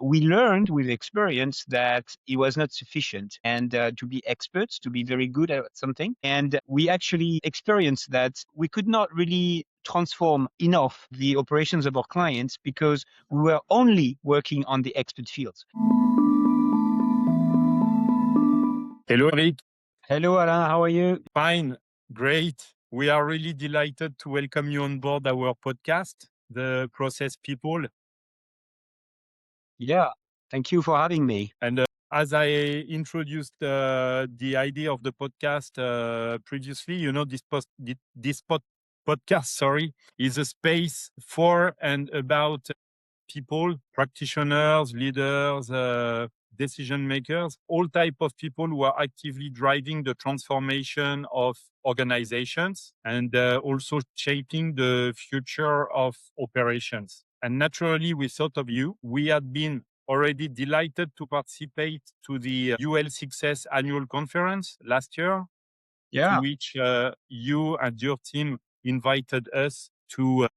we learned with experience that it was not sufficient and to be experts, to be very good at something. And we actually experienced that we could not really transform enough the operations of our clients because we were only working on the expert fields. Hello, Eric. Hello, Alain. How are you? Fine. Great. We are really delighted to welcome you on board our podcast, The Process People. Yeah. Thank you for having me. And as I introduced the idea of the podcast previously, this podcast, is a space for and about people, practitioners, leaders, decision makers, all type of people who are actively driving the transformation of organizations and also shaping the future of operations. And naturally, we thought of you. We had been already delighted to participate to the UL Success annual conference last year, to which you and your team invited us to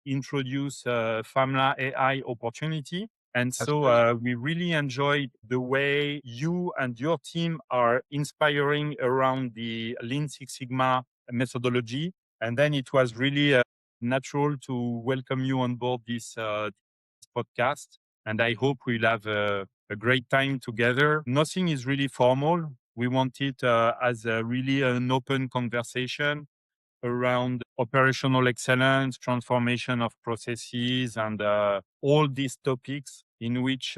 introduce Famla AI opportunity. And so we really enjoyed the way you and your team are inspiring around the Lean Six Sigma methodology. And then it was really natural to welcome you on board this podcast. And I hope we'll have a great time together. Nothing is really formal. We want it as really an open conversation around operational excellence, transformation of processes, and all these topics in which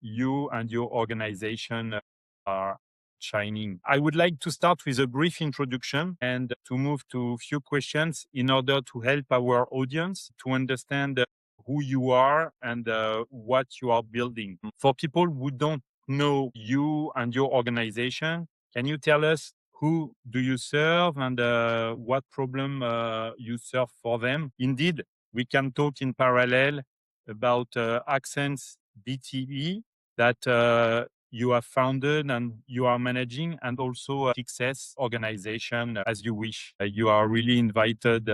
you and your organization are shining. I would like to start with a brief introduction and to move to a few questions in order to help our audience to understand who you are and what you are building. For people who don't know you and your organization, can you tell us who do you serve and what problem you serve for them? Indeed, we can talk in parallel about Axsens BTE that you have founded and you are managing, and also a success organization as you wish. You are really invited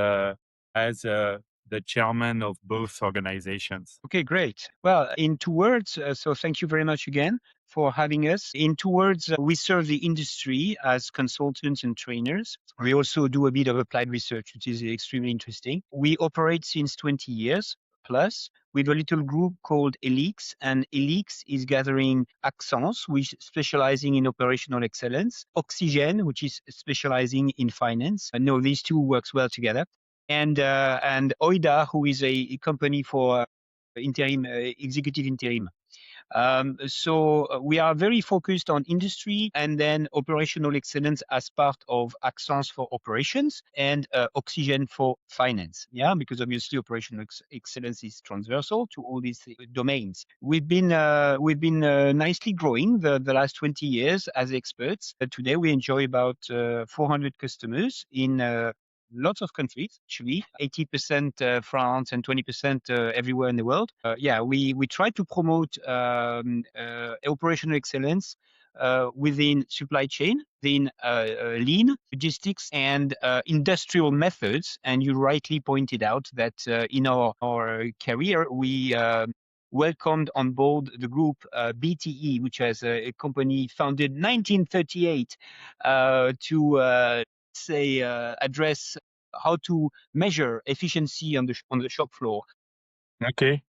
as the chairman of both organizations. Okay, great. Well, in 2 words, so thank you very much again for having us. In 2 words, we serve the industry as consultants and trainers. We also do a bit of applied research, which is extremely interesting. We operate since 20 years plus with a little group called Elix, and Elix is gathering Axsens, which is specializing in operational excellence, Oxygen, which is specializing in finance. I know these two works well together. And OIDA, who is a company for interim, executive interim. So we are very focused on industry and then operational excellence as part of Axsens for operations and Oxygen for finance. Yeah, because obviously operational excellence is transversal to all these domains. We've been nicely growing the last 20 years as experts. Today we enjoy about 400 customers in lots of countries, actually, 80% France and 20% everywhere in the world. We try to promote operational excellence within supply chain, within lean logistics and industrial methods. And you rightly pointed out that in our career, we welcomed on board the group BTE, which is a company founded 1938 to address how to measure efficiency on the shop floor. Okay.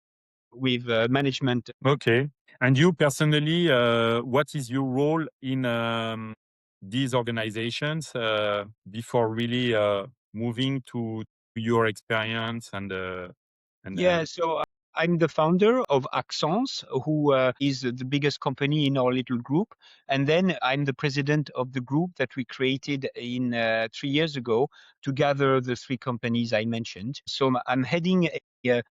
With management. Okay. And you personally, what is your role in these organizations before really moving to your experience and So I'm the founder of Axsens, who is the biggest company in our little group. And then I'm the president of the group that we created in 3 years ago to gather the 3 companies I mentioned. So I'm heading a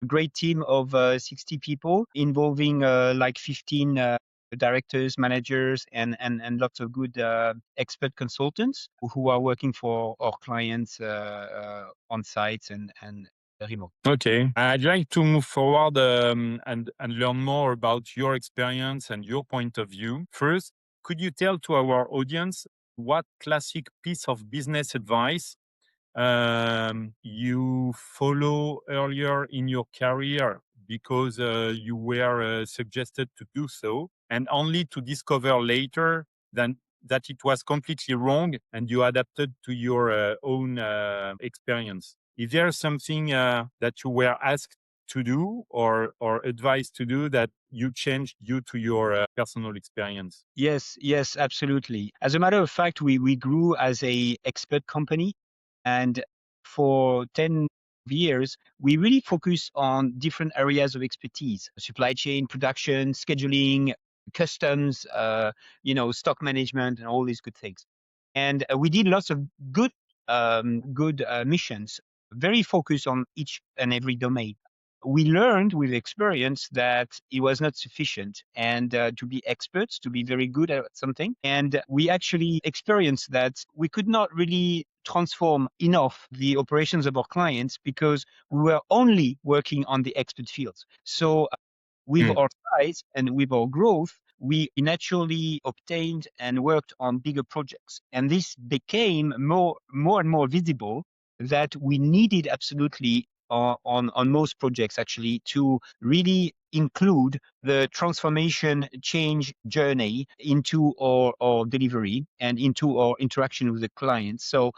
great team of 60 people involving like 15 directors, managers, and lots of good expert consultants who are working for our clients on sites and remote. Okay. I'd like to move forward and learn more about your experience and your point of view. First, could you tell to our audience what classic piece of business advice you follow earlier in your career because you were suggested to do so, and only to discover later that it was completely wrong and you adapted to your own experience. Is there something that you were asked to do or advised to do that you changed due to your personal experience? Yes, absolutely. As a matter of fact, we grew as a expert company, and for 10 years, we really focus on different areas of expertise: supply chain, production, scheduling, customs, stock management, and all these good things. And we did lots of good missions, very focused on each and every domain. We learned with experience that it was not sufficient, and to be experts, to be very good at something. And we actually experienced that we could not really transform enough the operations of our clients because we were only working on the expert fields. So with our size and with our growth, we naturally obtained and worked on bigger projects. And this became more and more visible that we needed absolutely on most projects actually to really include the transformation change journey into our delivery and into our interaction with the clients. So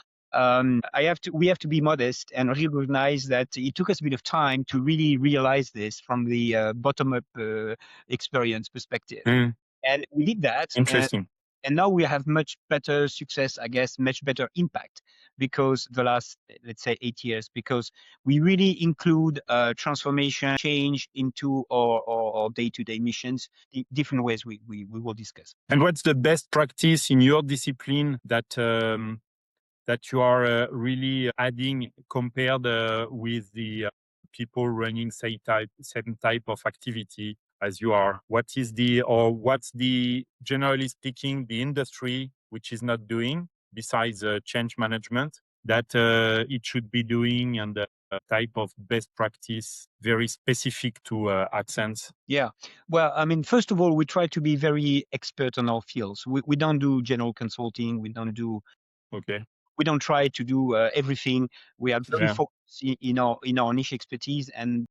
we have to be modest and recognize that it took us a bit of time to really realize this from the bottom-up experience perspective. And we did that. Interesting. And now we have much better success, I guess, much better impact because the last, let's say, 8 years, because we really include transformation change into our day-to-day missions, different ways we will discuss. And what's the best practice in your discipline that that you are really adding compared with the people running same type of activity as you are? What's the, generally speaking, the industry which is not doing besides change management that it should be doing, and a type of best practice very specific to Axsens? Yeah. Well, I mean, first of all, we try to be very expert on our fields. We don't do general consulting. We don't try to do everything. We are very focused in our niche expertise, and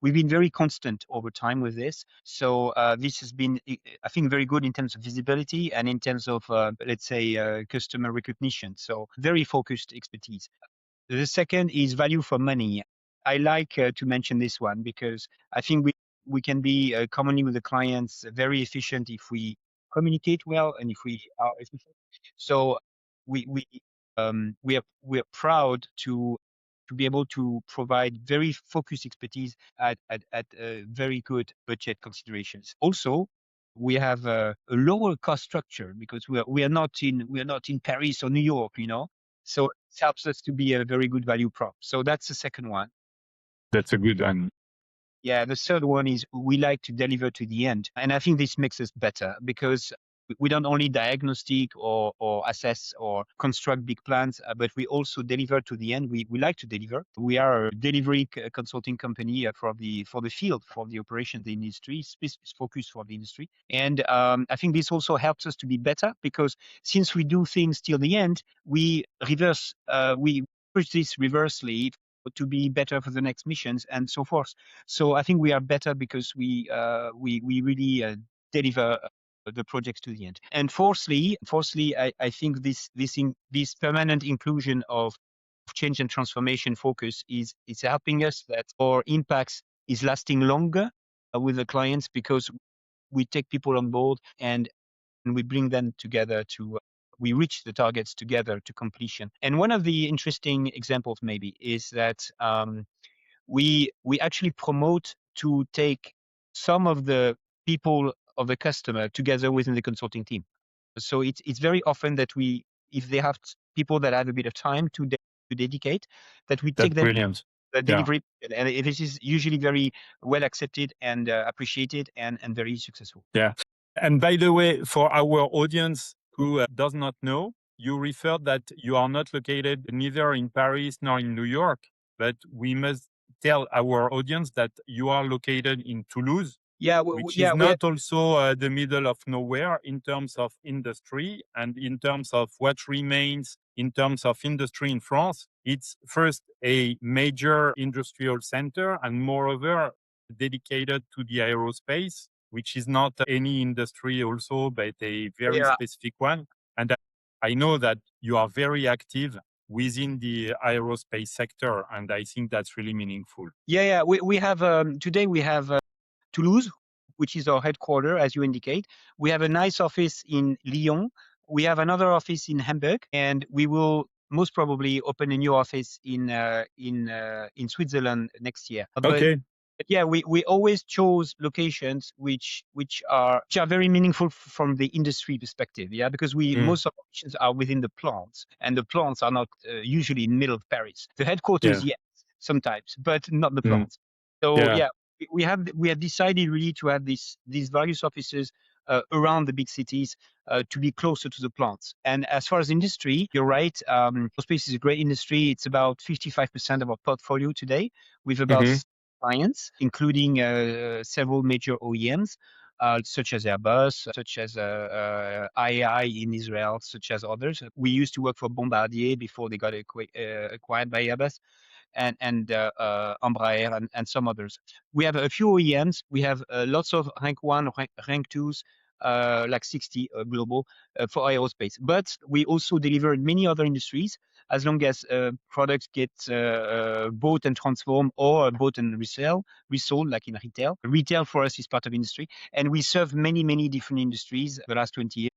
we've been very constant over time with this. So this has been, I think, very good in terms of visibility and in terms of, let's say, customer recognition. So very focused expertise. The second is value for money. I like to mention this one because I think we can be commonly with the clients very efficient if we communicate well and if we are efficient. So we are proud to be able to provide very focused expertise at very good budget considerations. Also, we have a lower cost structure because we are not in Paris or New York, so it helps us to be a very good value prop. So that's the second one. That's a good one. Yeah, the third one is we like to deliver to the end. And I think this makes us better because we don't only diagnostic or assess or construct big plans, but we also deliver to the end. We like to deliver. We are a delivery consulting company for the field, for the operation, the industry, focused for the industry. And I think this also helps us to be better because since we do things till the end, we push this reversely to be better for the next missions and so forth. So I think we are better because we really deliver the projects to the end. And fourthly, I think this permanent inclusion of change and transformation focus is helping us that our impacts is lasting longer with the clients because we take people on board and we bring them together to we reach the targets together to completion. And one of the interesting examples maybe is that we actually promote to take some of the people of the customer together within the consulting team. So it's very often that if they have people that have a bit of time to dedicate, that we take them Brilliant. the delivery, and this is usually very well accepted and appreciated and very successful. Yeah. And by the way, for our audience who does not know, you referred that you are not located neither in Paris nor in New York, but we must tell our audience that you are located in Toulouse, which is not also the middle of nowhere in terms of industry and in terms of what remains in terms of industry in France. It's first a major industrial center, and moreover, dedicated to the aerospace, which is not any industry also, but a very Yeah. specific one. And I know that you are very active within the aerospace sector, and I think that's really meaningful. Yeah. We have today we have Toulouse, which is our headquarter, as you indicate. We have a nice office in Lyon. We have another office in Hamburg, and we will most probably open a new office in Switzerland next year. Okay. But yeah, we always chose locations which are very meaningful from the industry perspective. Yeah, because most of our operations are within the plants, and the plants are not usually in the middle of Paris. The headquarters, Yeah. yes, sometimes, but not the Mm. plants. So Yeah. yeah, we have decided really to have these various offices around the big cities to be closer to the plants. And as far as industry, you're right. Aerospace is a great industry. It's about 55% of our portfolio today, with about clients, including several major OEMs. Such as Airbus, such as IAI in Israel, such as others. We used to work for Bombardier before they got acquired by Airbus, and Embraer and some others. We have a few OEMs. We have lots of rank one, rank twos, like 60 global for aerospace. But we also deliver in many other industries as long as products get bought and transformed or bought and resold, like in retail. Retail for us is part of industry, and we serve many different industries the last 20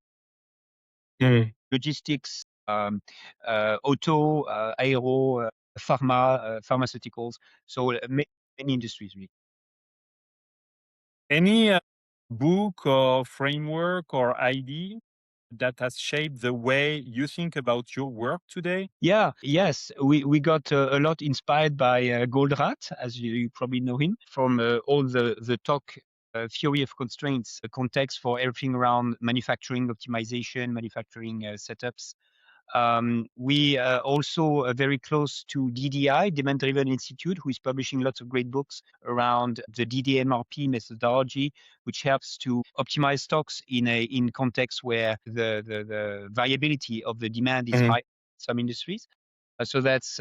years. Logistics, auto, aero, pharma, pharmaceuticals. So many industries, really. Any book or framework or idea that has shaped the way you think about your work today? Yeah, yes, we got a lot inspired by Goldratt, as you probably know him, from all the talk theory of constraints, the context for everything around manufacturing optimization, manufacturing setups. We are also very close to DDI, Demand Driven Institute, who is publishing lots of great books around the DDMRP methodology, which helps to optimize stocks in context where the variability of the demand is high in some industries. So that's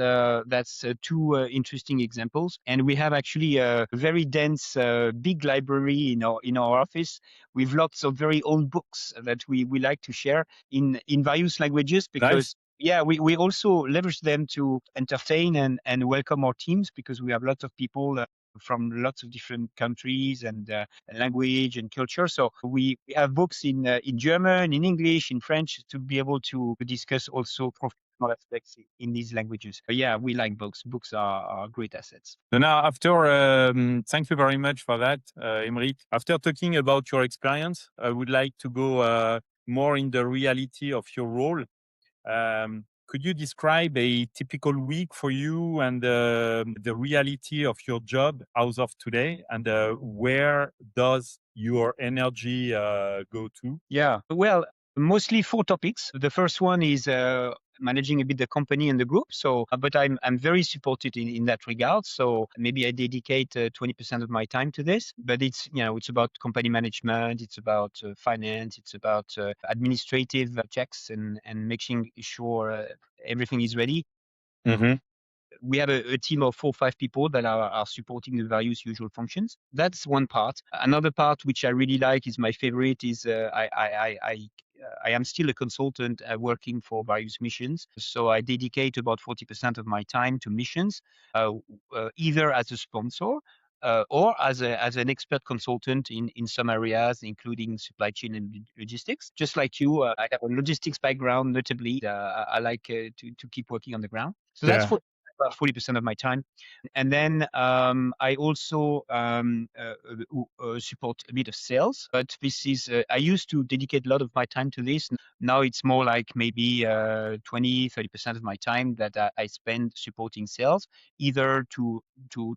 two interesting examples, and we have actually a very dense, big library in our office with lots of very old books that we like to share in various languages, because Nice. yeah, we also leverage them to entertain and welcome our teams, because we have lots of people from lots of different countries and language and culture. So we have books in German, in English, in French, to be able to discuss also professional aspects in these languages. But yeah, we like books. Books are great assets. So now, thank you very much for that, Aymeric. After talking about your experience, I would like to go more in the reality of your role. Could you describe a typical week for you and the reality of your job as of today, and where does your energy go to? Yeah, well, mostly four topics. The first one is managing a bit the company and the group. So, but I'm very supported in that regard. So maybe I dedicate 20% of my time to this. But it's about company management, it's about finance, it's about administrative checks and making sure everything is ready. We have a team of 4 or 5 people that are supporting the various usual functions. That's one part. Another part, which I really like, is my favorite, is I am still a consultant working for various missions. So I dedicate about 40% of my time to missions, either as a sponsor or as an expert consultant in some areas, including supply chain and logistics. Just like you, I have a logistics background, notably. I like to keep working on the ground. So that's Yeah. about 40% of my time. And then I also support a bit of sales, but this is, I used to dedicate a lot of my time to this. Now it's more like maybe 20, 30% of my time that I spend supporting sales, either to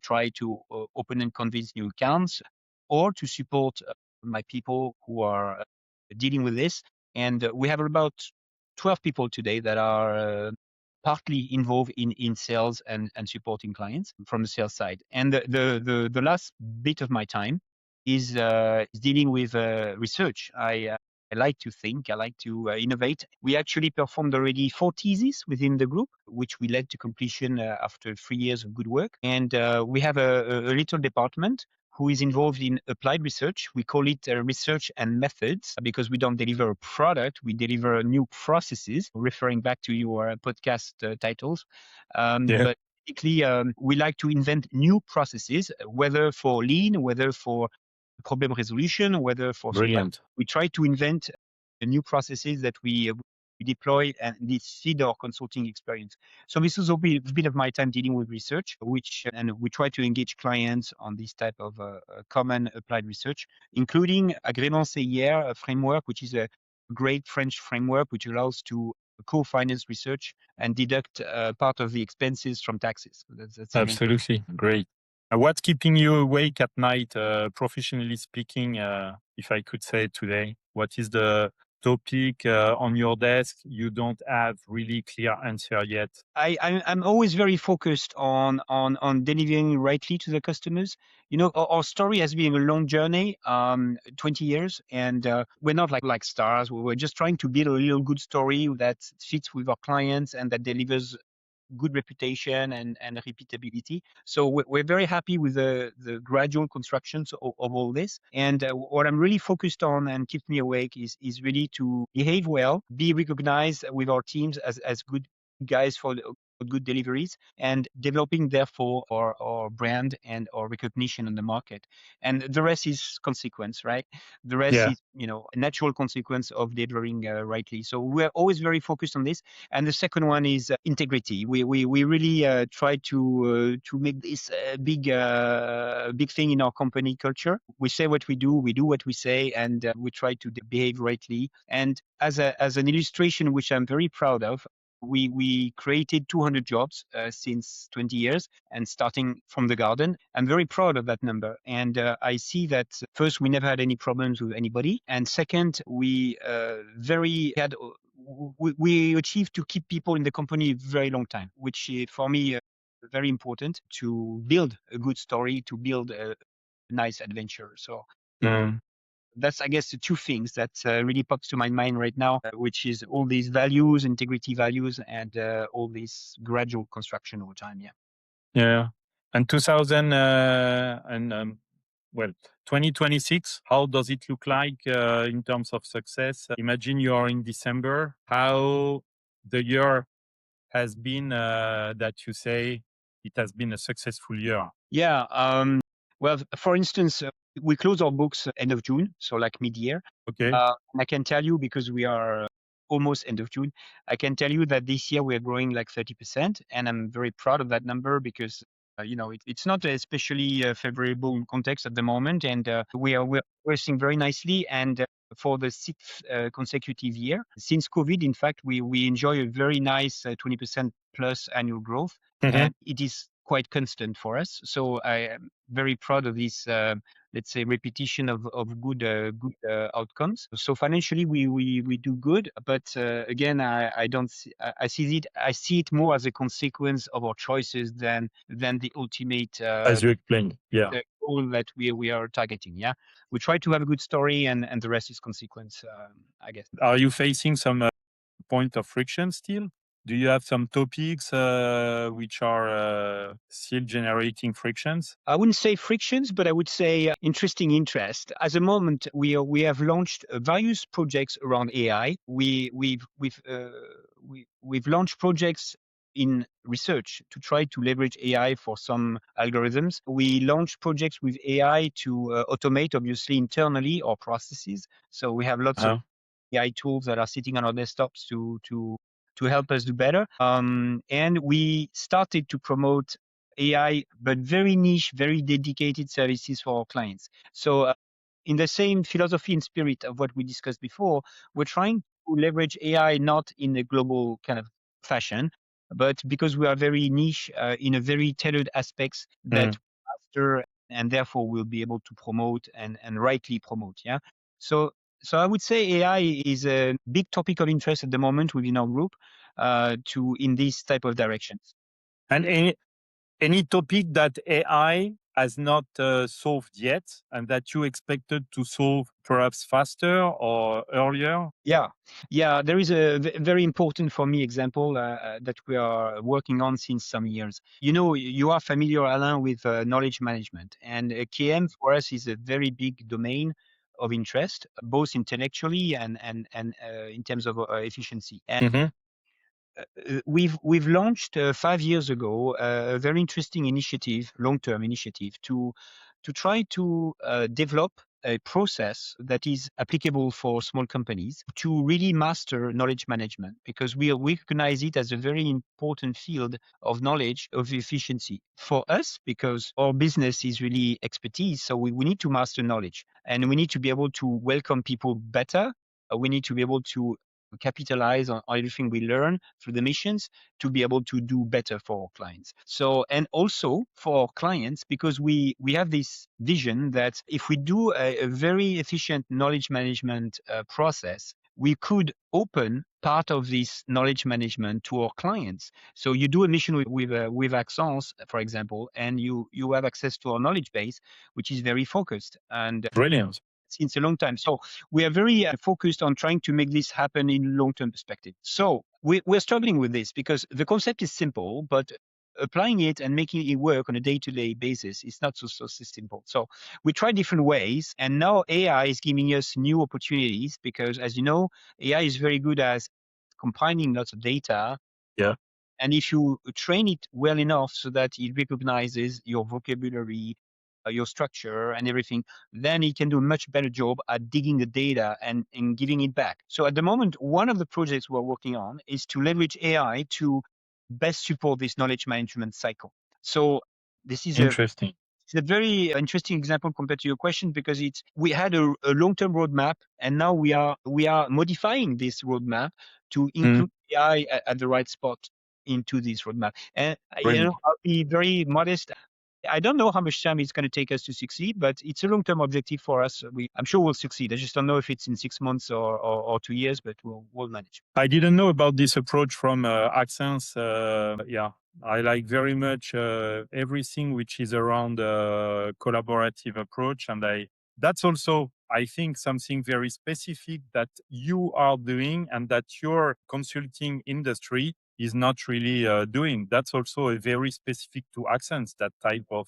try to open and convince new accounts, or to support my people who are dealing with this. And we have about 12 people today that are partly involved in sales and supporting clients from the sales side. And the last bit of my time is dealing with research. I like to think, I like to innovate. We actually performed already 4 theses within the group, which we led to completion after 3 years of good work. And we have a little department who is involved in applied research. We call it research and methods because we don't deliver a product, we deliver new processes, referring back to your podcast titles. But basically, we like to invent new processes, whether for lean, whether for problem resolution, whether for Brilliant. we try to invent new processes that we deploy and this feed our consulting experience. So this is a bit of my time dealing with research, and we try to engage clients on this type of common applied research, including Agrément CIR framework, which is a great French framework which allows to co-finance research and deduct part of the expenses from taxes. That's absolutely great. What's keeping you awake at night, professionally speaking, if I could say today? What is the topic on your desk you don't have really clear answer yet? I'm always very focused on delivering rightly to the customers. You know, our story has been a long journey, 20 years, and we're not like stars. We're just trying to build a little good story that fits with our clients and that delivers good reputation and repeatability. So we're very happy with the gradual constructions of all this. And what I'm really focused on and keeps me awake is really to behave well, be recognized with our teams as good guys for good deliveries, and developing therefore our brand and our recognition on the market. And the rest is consequence, right? The rest is, you know, a natural consequence of delivering rightly. So we're always very focused on this. And the second one is integrity. We really try to make this big thing in our company culture. We say what we do what we say, and we try to behave rightly. And as an illustration, which I'm very proud of, we created 200 jobs since 20 years, and starting from the garden. I'm very proud of that number. And I see that first, we never had any problems with anybody. And second, we achieved to keep people in the company a very long time, which for me, very important to build a good story, to build a nice adventure. So that's, I guess, the two things that really pops to my mind right now, which is all these values, integrity values, and all this gradual construction over time. Yeah. Yeah. And 2026, how does it look like in terms of success? Imagine you are in December. How the year has been that you say it has been a successful year? Yeah. Well, for instance, we close our books end of June, so like mid-year. Okay. And I can tell you, because we are almost end of June, I can tell you that this year we are growing like 30%, and I'm very proud of that number because it's not a especially favorable context at the moment, and we're progressing very nicely. And for the sixth consecutive year since COVID, in fact, we enjoy a very nice 20% plus annual growth, and it is quite constant for us. So I am very proud of this, let's say, repetition of good outcomes. So financially, we do good, but again, I don't see, I see it more as a consequence of our choices than the ultimate as you explained. Yeah. goal that we are targeting. Yeah, we try to have a good story, and the rest is consequence, I guess. Are you facing some point of friction still? Do you have some topics which are still generating frictions? I wouldn't say frictions, but I would say interesting interest. At the moment, we have launched various projects around AI. We've launched projects in research to try to leverage AI for some algorithms. We launched projects with AI to automate, obviously, internally our processes. So we have lots of AI tools that are sitting on our desktops to help us do better. And we started to promote AI, but very niche, very dedicated services for our clients. So in the same philosophy and spirit of what we discussed before, we're trying to leverage AI not in a global kind of fashion, but because we are very niche in a very tailored aspects that master, and therefore we'll be able to promote and rightly promote. Yeah. So I would say AI is a big topic of interest at the moment within our group in these type of directions. And any topic that AI has not solved yet, and that you expected to solve perhaps faster or earlier? Yeah, there is a very important for me example that we are working on since some years. You know, you are familiar, Alain, with knowledge management, and KM for us is a very big domain of interest, both intellectually and in terms of efficiency. And Mhm. we've launched 5 years ago a very interesting initiative, long-term initiative, to try to develop a process that is applicable for small companies to really master knowledge management, because we recognize it as a very important field of knowledge of efficiency for us, because our business is really expertise. So we need to master knowledge, and we need to be able to welcome people better. We need to be able to capitalize on everything we learn through the missions to be able to do better for our clients. So, and also for our clients, because we have this vision that if we do a very efficient knowledge management process, we could open part of this knowledge management to our clients. So you do a mission with Axsens, for example, and you have access to our knowledge base, which is very focused and Brilliant. since a long time. So we are very focused on trying to make this happen in long-term perspective. So we're struggling with this because the concept is simple, but applying it and making it work on a day-to-day basis is not so simple. So we try different ways, and now AI is giving us new opportunities because, as you know, AI is very good at compiling lots of data. Yeah. And if you train it well enough so that it recognizes your vocabulary, your structure and everything, then it can do a much better job at digging the data and giving it back. So at the moment, one of the projects we're working on is to leverage AI to best support this knowledge management cycle. So this is Interesting. it's a very interesting example compared to your question, because we had a long-term roadmap, and now we are modifying this roadmap to Mm, include AI at the right spot into this roadmap. And brilliant. I'll be very modest. I don't know how much time it's going to take us to succeed, but it's a long-term objective for us. I'm sure we'll succeed. I just don't know if it's in 6 months or 2 years, but we'll manage. I didn't know about this approach from Axsens. Yeah, I like very much everything which is around collaborative approach, and that's also, I think, something very specific that you are doing and that your consulting industry is not really doing. That's also a very specific to Axsens, that type of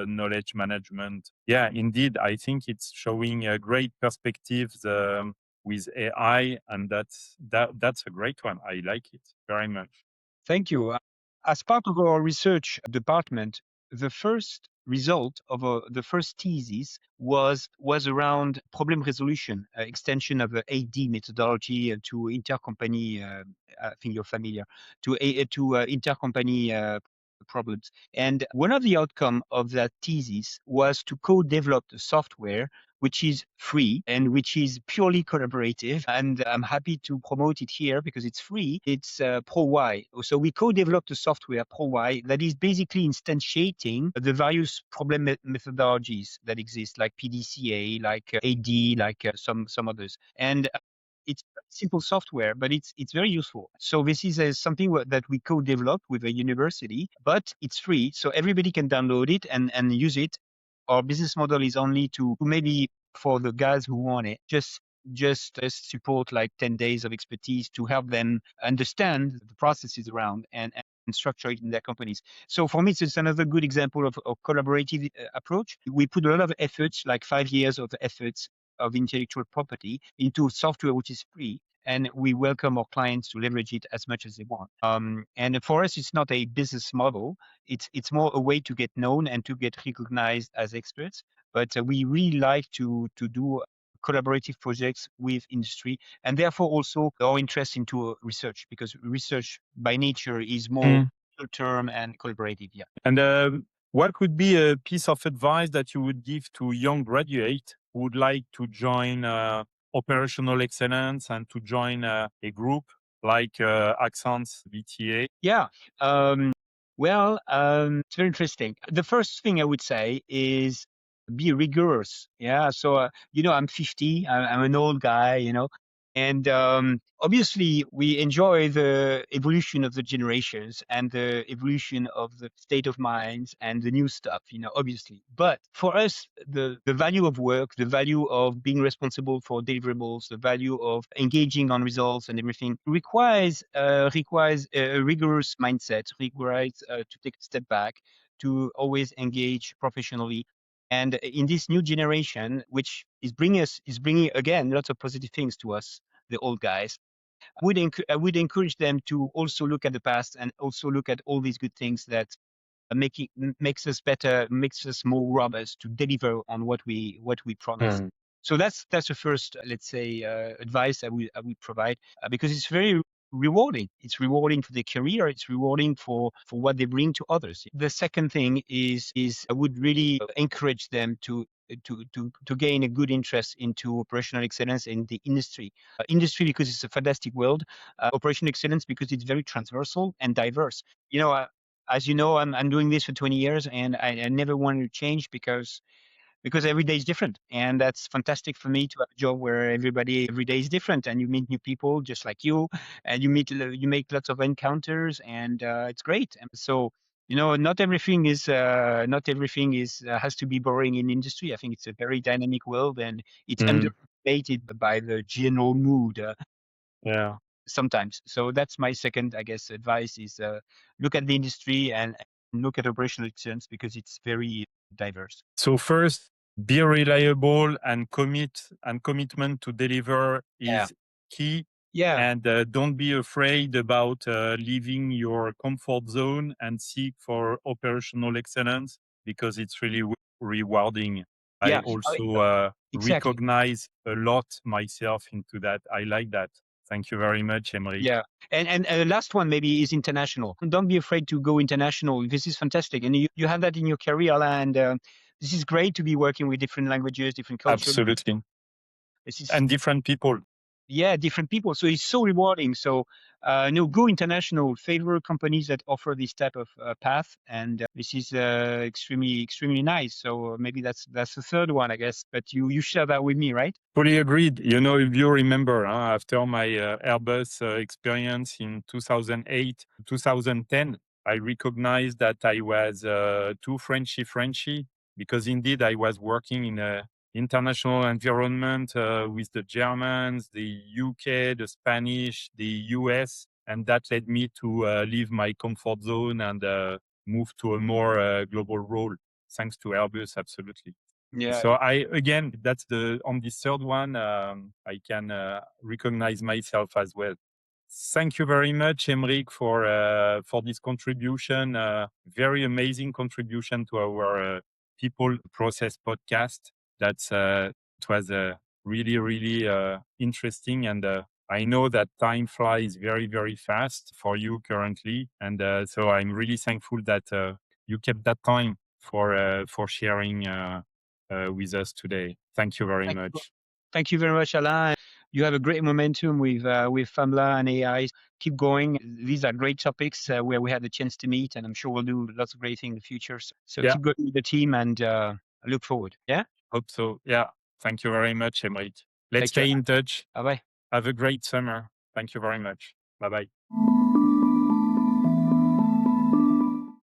knowledge management. Yeah, indeed, I think it's showing great perspectives. With AI, and that's a great one. I like it very much. Thank you. As part of our research department, the first result of the first thesis was around problem resolution, extension of the AD methodology to intercompany. I think you're familiar to intercompany problems. And one of the outcome of that thesis was to co-develop the software which is free and which is purely collaborative. And I'm happy to promote it here because it's free. It's ProY. So we co-developed a software, ProY, that is basically instantiating the various problem methodologies that exist, like PDCA, like AD, like some others. And it's simple software, but it's very useful. So this is something that we co-developed with a university, but it's free, so everybody can download it and use it. Our business model is only to maybe for the guys who want it, just support like 10 days of expertise to help them understand the processes around and structure it in their companies. So for me, it's just another good example of a collaborative approach. We put a lot of efforts, like 5 years of efforts of intellectual property into software which is free, and we welcome our clients to leverage it as much as they want. And for us, it's not a business model. It's more a way to get known and to get recognized as experts. But we really like to do collaborative projects with industry, and therefore also our interest into research, because research by nature is more Mm. short-term and collaborative. Yeah. And what would be a piece of advice that you would give to young graduate who would like to join operational excellence and to join a group like Axsens VTA? Yeah. It's very interesting. The first thing I would say is be rigorous. Yeah. So, I'm 50. I'm an old guy, And obviously, we enjoy the evolution of the generations and the evolution of the state of minds and the new stuff, obviously. But for us, the value of work, the value of being responsible for deliverables, the value of engaging on results and everything requires a rigorous mindset, requires to take a step back, to always engage professionally. And in this new generation, which is bringing again lots of positive things to us, the old guys, I would encourage them to also look at the past and also look at all these good things that makes us better, makes us more robust to deliver on what we promise. Mm. So that's the first, let's say, advice I would provide, because it's very rewarding. It's rewarding for their career. It's rewarding for what they bring to others. The second thing is I would really encourage them to gain a good interest into operational excellence in the industry. Industry because it's a fantastic world. Operational excellence because it's very transversal and diverse. As you know, I'm doing this for 20 years, and I never wanted to change because every day is different, and that's fantastic for me to have a job where every day is different, and you meet new people just like you, and you make lots of encounters, and it's great. And so not everything is has to be boring in industry. I think it's a very dynamic world, and it's Mm. underrated by the general mood. Yeah. Sometimes. So that's my second, I guess, advice is look at the industry and look at operational excellence because it's very diverse. So first, be reliable and commitment to deliver Yeah. is key. Yeah. And don't be afraid about leaving your comfort zone and seek for operational excellence because it's really rewarding. I Yeah. also Exactly. recognize a lot myself into that. I like that. Thank you very much, Aymeric. Yeah. And last one maybe is international. Don't be afraid to go international. This is fantastic. And you have that in your career, Alain, and this is great to be working with different languages, different cultures. Absolutely. This is And different people. Yeah, different people. So it's so rewarding. So, no, go international, favor companies that offer this type of path, and this is extremely, extremely nice. So maybe that's the third one, I guess. But you share that with me, right? Fully agreed. If you remember, after my Airbus experience in 2008, 2010, I recognized that I was too Frenchy, because indeed I was working in an international environment with the Germans, the UK, the Spanish, the US, and that led me to leave my comfort zone and move to a more global role, thanks to Airbus, absolutely. Yeah. So that's on this third one, I can recognize myself as well. Thank you very much, Aymeric, for this contribution. Very amazing contribution to our People Process podcast. It was really, really interesting, and I know that time flies very, very fast for you currently, and so I'm really thankful that you kept that time for sharing with us today. Thank you very Thank you, much. thank you very much, Alain. You have a great momentum with Famla and AI. Keep going. These are great topics where we had the chance to meet, and I'm sure we'll do lots of great things in the future. So Yeah, keep going with the team, and I look forward. Yeah. hope so. Yeah, thank you very much, Aymeric. Let's Thank you. stay in touch. Bye bye. Have a great summer. Thank you very much. Bye bye.